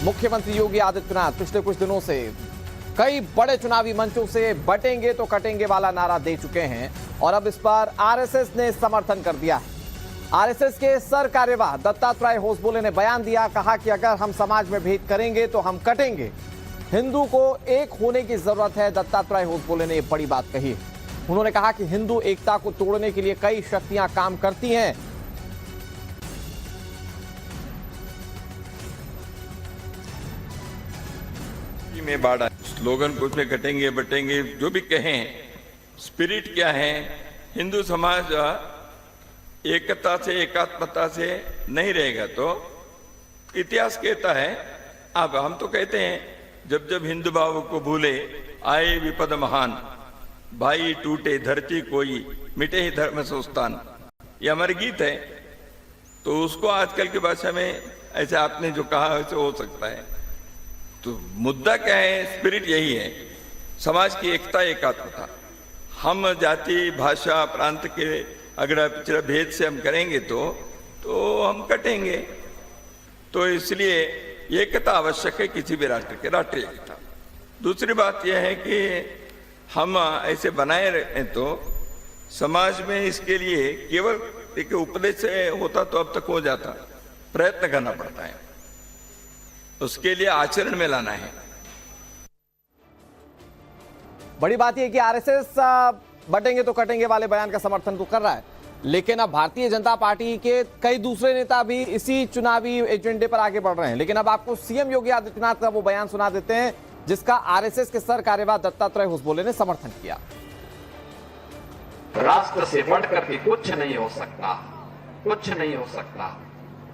मुख्यमंत्री योगी आदित्यनाथ पिछले कुछ दिनों से कई बड़े चुनावी मंचों से बटेंगे तो कटेंगे वाला नारा दे चुके हैं और अब इस पर आरएसएस ने समर्थन कर दिया है। आरएसएस के सर कार्यवाह दत्तात्रेय होसबोले ने बयान दिया, कहा कि अगर हम समाज में भेद करेंगे तो हम कटेंगे। हिंदू को एक होने की जरूरत है, दत्तात्रेय होसबोले ने यह बड़ी बात कही। उन्होंने कहा कि हिंदू एकता को तोड़ने के लिए कई शक्तियां काम करती हैं। में बाढ़ स्लोगन कुछ में कटेंगे बटेंगे जो भी कहें, स्पिरिट क्या है? हिंदू समाज एकता से एकात्मता से नहीं रहेगा तो इतिहास कहता है। अब हम तो कहते हैं जब जब हिंदू भाव को भूले आए विपद महान, भाई टूटे धरती कोई मिटे ही धर्म संस्थान, ये हमारे गीत है। तो उसको आजकल की भाषा में ऐसे आपने जो कहा वैसे हो सकता है। तो मुद्दा क्या है? स्पिरिट यही है, समाज की एकता एकात्मता। हम जाति भाषा प्रांत के अगर पिछड़ा भेद से हम करेंगे तो हम कटेंगे। तो इसलिए एकता आवश्यक है किसी भी राष्ट्र के, राष्ट्रीय एकता। दूसरी बात यह है कि हम ऐसे बनाए रहे तो समाज में इसके लिए केवल एक उपदेश से होता तो अब तक हो जाता, प्रयत्न करना पड़ता है, उसके लिए आचरण में लाना है। बड़ी बात यह कि आरएसएस बटेंगे तो कटेंगे वाले बयान का समर्थन तो कर रहा है, लेकिन अब भारतीय जनता पार्टी के कई दूसरे नेता भी इसी चुनावी एजेंडे पर आगे बढ़ रहे हैं। लेकिन अब आपको सीएम योगी आदित्यनाथ का वो बयान सुना देते हैं जिसका आरएसएस के सर कार्यवाह दत्तात्रेय होसबोले ने समर्थन किया। राष्ट्र से बढ़कर के कुछ नहीं हो सकता, कुछ नहीं हो सकता।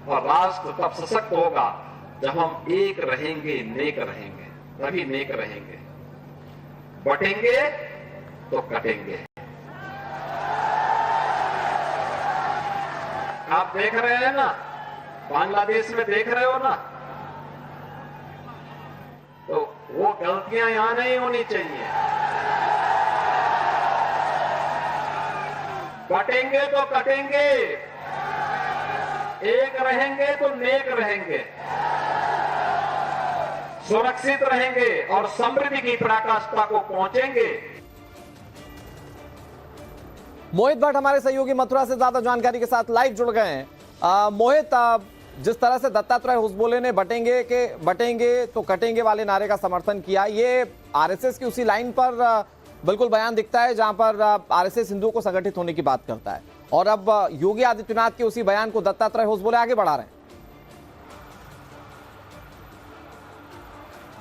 और राष्ट्र तब सशक्त होगा जब हम एक रहेंगे, नेक रहेंगे, तभी नेक रहेंगे। बटेंगे तो कटेंगे। आप देख रहे हैं ना, बांग्लादेश में देख रहे हो ना, तो वो गलतियां यहां नहीं होनी चाहिए। बटेंगे तो कटेंगे, एक रहेंगे तो नेक रहेंगे, सुरक्षित रहेंगे और समृद्धि की पराकाष्ठा को पहुंचेंगे। मोहित भट्ट हमारे सहयोगी मथुरा से ज्यादा जानकारी के साथ लाइव जुड़ गए हैं। मोहित, जिस तरह से दत्तात्रेय होसबोले ने बटेंगे तो कटेंगे वाले नारे का समर्थन किया, ये आरएसएस की उसी लाइन पर बिल्कुल बयान दिखता है जहां पर आरएसएस हिंदुओं को संगठित होने की बात करता है और अब योगी आदित्यनाथ के उसी बयान को दत्तात्रेय होसबोले आगे बढ़ा रहे हैं।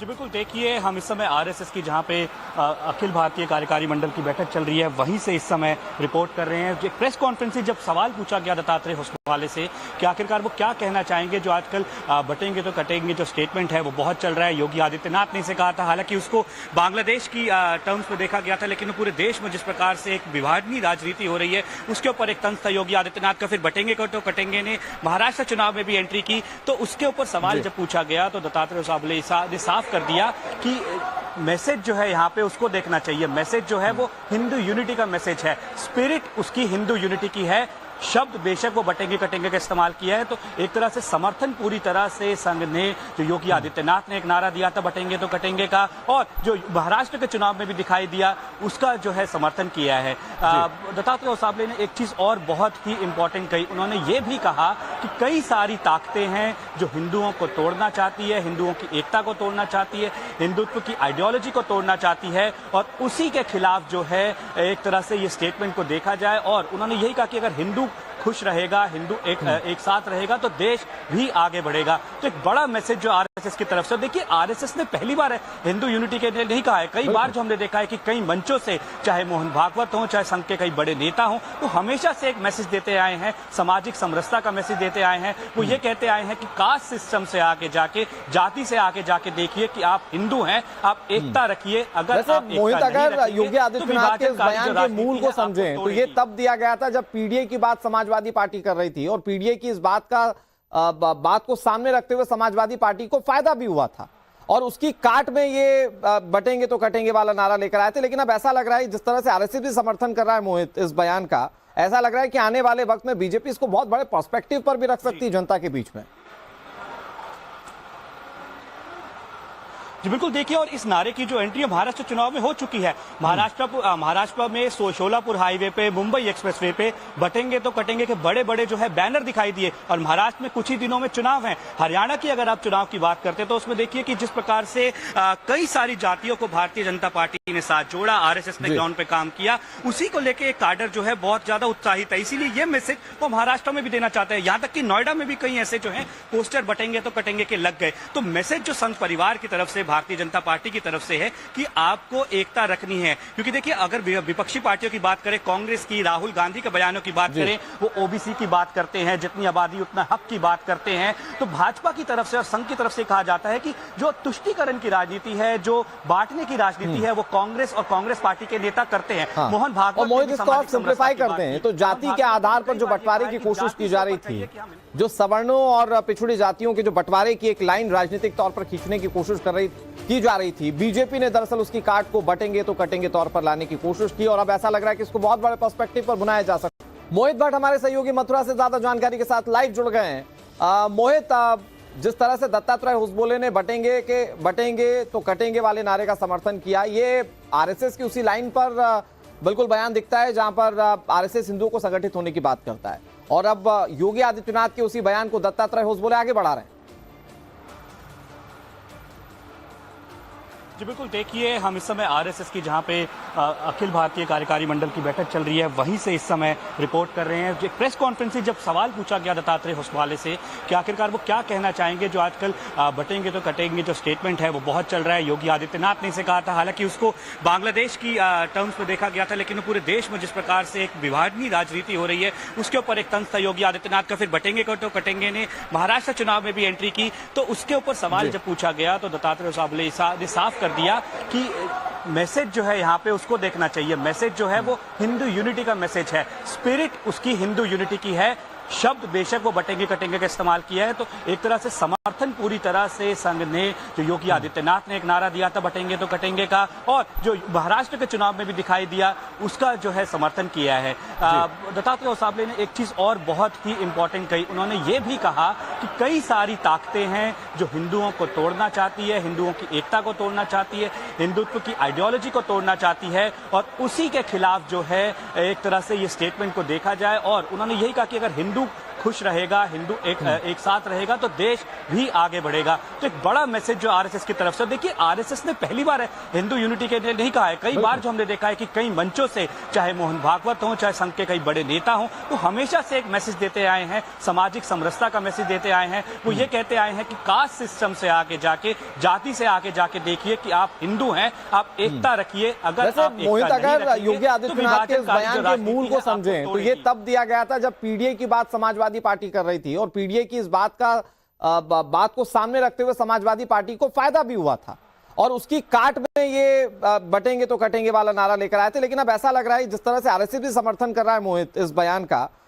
जी बिल्कुल, देखिए हम इस समय आरएसएस की जहां पे अखिल भारतीय कार्यकारी मंडल की बैठक चल रही है वहीं से इस समय रिपोर्ट कर रहे हैं। प्रेस कॉन्फ्रेंस से जब सवाल पूछा गया दत्तात्रेय होसबोले से कि आखिरकार वो क्या कहना चाहेंगे, जो आजकल बटेंगे तो कटेंगे जो स्टेटमेंट है वो बहुत चल रहा है। योगी आदित्यनाथ ने इसे कहा था, हालांकि उसको बांग्लादेश की टर्म्स में देखा गया था, लेकिन पूरे देश में जिस प्रकार से एक विभाजनीय राजनीति हो रही है उसके ऊपर एक तंज था योगी आदित्यनाथ का। फिर बटेंगे तो कटेंगे ने महाराष्ट्र चुनाव में भी एंट्री की, तो उसके ऊपर सवाल जब पूछा गया तो दत्तात्रेय होसबोले ने साफ कर दिया कि मैसेज जो है यहाँ पे उसको देखना चाहिए। मैसेज जो है वो हिंदू यूनिटी का मैसेज है, स्पिरिट उसकी हिंदू यूनिटी की है। शब्द बेशक वो बटेंगे कटेंगे का इस्तेमाल किया है, तो एक तरह से समर्थन पूरी तरह से संघ ने, जो योगी आदित्यनाथ ने एक नारा दिया था बटेंगे तो कटेंगे का, और जो महाराष्ट्र के चुनाव में भी दिखाई दिया, उसका जो है समर्थन किया है। दत्तात्रेय होसबोले ने एक चीज और बहुत ही इंपॉर्टेंट कही, उन्होंने ये भी कहा कि कई सारी ताकतें हैं जो हिंदुओं को तोड़ना चाहती है, हिंदुओं की एकता को तोड़ना चाहती है, हिंदुत्व की आइडियोलॉजी को तोड़ना चाहती है, और उसी के खिलाफ जो है एक तरह से ये स्टेटमेंट को देखा जाए। और उन्होंने यही कहा कि अगर हिंदू खुश रहेगा, हिंदू एक साथ रहेगा तो देश भी आगे बढ़ेगा। तो एक बड़ा मैसेज जो आरएसएस की तरफ से, देखिए आरएसएस ने पहली बार हिंदू यूनिटी के लिए नहीं कहा है, कई बार जो हमने देखा है कि कई मंचों से, चाहे मोहन भागवत हो, चाहे संघ के कई बड़े नेता हो, तो हमेशा से एक मैसेज देते आए हैं, सामाजिक समरसता का मैसेज देते आए हैं। वो ये कहते आए हैं कि कास्ट सिस्टम से आगे जाके, जाति से आगे जाके देखिए कि आप हिंदू हैं, आप एकता रखिए। अगर योगी आदित्यनाथ के बयान के मूल को समझें तो ये तब दिया गया था जब पीडीए की बात समाजवादी पार्टी कर रही थी और पीडीए की इस बात को सामने रखते हुए समाजवादी पार्टी को फायदा भी हुआ था और उसकी काट में ये बटेंगे तो कटेंगे वाला नारा लेकर आए थे। लेकिन अब ऐसा लग रहा है जिस तरह से आरएसएस भी समर्थन कर रहा है मोहित इस बयान का, ऐसा लग रहा है कि आने वाले वक्त में बीजेपी इसको बहुत बड़े पर्सपेक्टिव पर भी रख सकती है जनता के बीच में। जी बिल्कुल, देखिए, और इस नारे की जो एंट्री है महाराष्ट्र चुनाव में हो चुकी है। महाराष्ट्र में सोलापुर हाईवे पे, मुंबई एक्सप्रेसवे पे बटेंगे तो कटेंगे के बड़े बड़े जो है बैनर दिखाई दिए। और महाराष्ट्र में कुछ ही दिनों में चुनाव है। हरियाणा की अगर आप चुनाव की बात करते हैं तो उसमें देखिए कि जिस प्रकार से कई सारी जातियों को भारतीय जनता पार्टी ने साथ जोड़ा, आरएसएस ने ग्राउंड पे काम किया, उसी को लेकर एक काडर जो है बहुत ज्यादा उत्साहित है। इसीलिए ये मैसेज वो महाराष्ट्र में भी देना चाहते हैं। यहां तक कि नोएडा में भी कई ऐसे जो है पोस्टर बटेंगे तो कटेंगे के लग गए। तो मैसेज जो संघ परिवार की तरफ से, भारतीय जनता पार्टी की तरफ से है कि आपको एकता रखनी है। क्योंकि देखिए, अगर विपक्षी पार्टियों की बात करें, कांग्रेस की, राहुल गांधी के बयानों की बात करें, वो ओबीसी की बात करते हैं, जितनी आबादी उतना हक की बात करते हैं। तो भाजपा की तरफ से और संघ की तरफ से कहा जाता है कि जो तुष्टीकरण की राजनीति है, जो बांटने की राजनीति है, वो कांग्रेस और कांग्रेस पार्टी के नेता करते हैं। हाँ। मोहन भागवत और मोहित, इसको आप सिंप्लीफाई करते हैं तो जाति के आधार पर जो बंटवारे की कोशिश की जा रही थी, जो सवर्णों और पिछड़ी जातियों के जो बंटवारे की एक लाइन राजनीतिक तौर पर खींचने की कोशिश की जा रही थी, बीजेपी ने दरअसल उसकी काट को बटेंगे तो कटेंगे तौर पर लाने की कोशिश की। और अब ऐसा लग रहा है कि इसको बहुत बड़े पर्सपेक्टिव पर बुनाया जा सकता है। मोहित भट्ट हमारे सहयोगी मथुरा से ज्यादा जानकारी के साथ लाइव जुड़ गए हैं। मोहित, जिस तरह से दत्तात्रेय होसबोले ने बटेंगे तो कटेंगे वाले नारे का समर्थन किया, ये आरएसएस की उसी लाइन पर बिल्कुल बयान दिखता है जहां पर आरएसएस हिंदुओं को संगठित होने की बात करता है। और अब योगी आदित्यनाथ के उसी बयान को दत्तात्रेय होसबोले आगे बढ़ा रहे हैं। जी बिल्कुल, देखिए, हम इस समय आरएसएस की जहां पे अखिल भारतीय कार्यकारी मंडल की बैठक चल रही है, वहीं से इस समय रिपोर्ट कर रहे हैं। प्रेस कॉन्फ्रेंस में जब सवाल पूछा गया दत्तात्रेय होसबोले से कि आखिरकार वो क्या कहना चाहेंगे, जो आजकल बटेंगे तो कटेंगे जो स्टेटमेंट है वो बहुत चल रहा है। योगी आदित्यनाथ ने इसे कहा था, हालांकि उसको बांग्लादेश की टर्म्स में देखा गया था, लेकिन पूरे देश में जिस प्रकार से एक विभाजनीय राजनीति हो रही है उसके ऊपर एक तंज था योगी आदित्यनाथ का। फिर बटेंगे तो कटेंगे ने महाराष्ट्र चुनाव में भी एंट्री की, तो उसके ऊपर सवाल जब पूछा गया तो दत्तात्रेय होसबोले ने साफ कर दिया कि मैसेज जो है यहाँ पे उसको देखना चाहिए। मैसेज जो है वो हिंदू यूनिटी का मैसेज है, स्पिरिट उसकी हिंदू यूनिटी की है। शब्द बेशक वो बटेंगे कटेंगे का इस्तेमाल किया है, तो एक तरह से समर्थन पूरी तरह से संघ ने, जो योगी आदित्यनाथ ने एक नारा दिया था बटेंगे तो कटेंगे का, और जो महाराष्ट्र के चुनाव में भी दिखाई दिया, उसका जो है समर्थन किया है। दत्तात्रेय होसबोले ने एक चीज और बहुत ही इंपॉर्टेंट कही, उन्होंने ये भी कहा कि कई सारी ताकतें हैं जो हिंदुओं को तोड़ना चाहती है, हिंदुओं की एकता को तोड़ना चाहती है, हिंदुत्व की आइडियोलॉजी को तोड़ना चाहती है, और उसी के खिलाफ जो है एक तरह से ये स्टेटमेंट को देखा जाए। और उन्होंने यही कहा कि अगर हिंदू खुश रहेगा, हिंदू एक साथ रहेगा, तो देश भी आगे बढ़ेगा। तो एक बड़ा मैसेज जो आरएसएस की तरफ से, देखिए, आरएसएस ने पहली बार हिंदू यूनिटी के लिए नहीं कहा है। कई बार जो हमने देखा है कि कई मंचों से, चाहे मोहन भागवत हो, चाहे संघ के कई बड़े नेता हों, तो हमेशा से एक मैसेज देते आए हैं, सामाजिक समरसता का मैसेज देते आए हैं। वो ये कहते आए हैं कि कास्ट सिस्टम से आगे जाके, जाति से आगे जाके देखिए कि आप हिंदू हैं, आप एकता रखिए। अगर मोहित, अगर योगी आदित्यनाथ के इस बयान के मूल को समझें तो ये तब दिया गया था जब पीडीए की बात समाजवादी पार्टी कर रही थी, और पीडीए की इस बात को सामने रखते हुए समाजवादी पार्टी को फायदा भी हुआ था, और उसकी काट में ये बटेंगे तो कटेंगे वाला नारा लेकर आए थे। लेकिन अब ऐसा लग रहा है जिस तरह से आरएसएस भी समर्थन कर रहा है मोहित इस बयान का,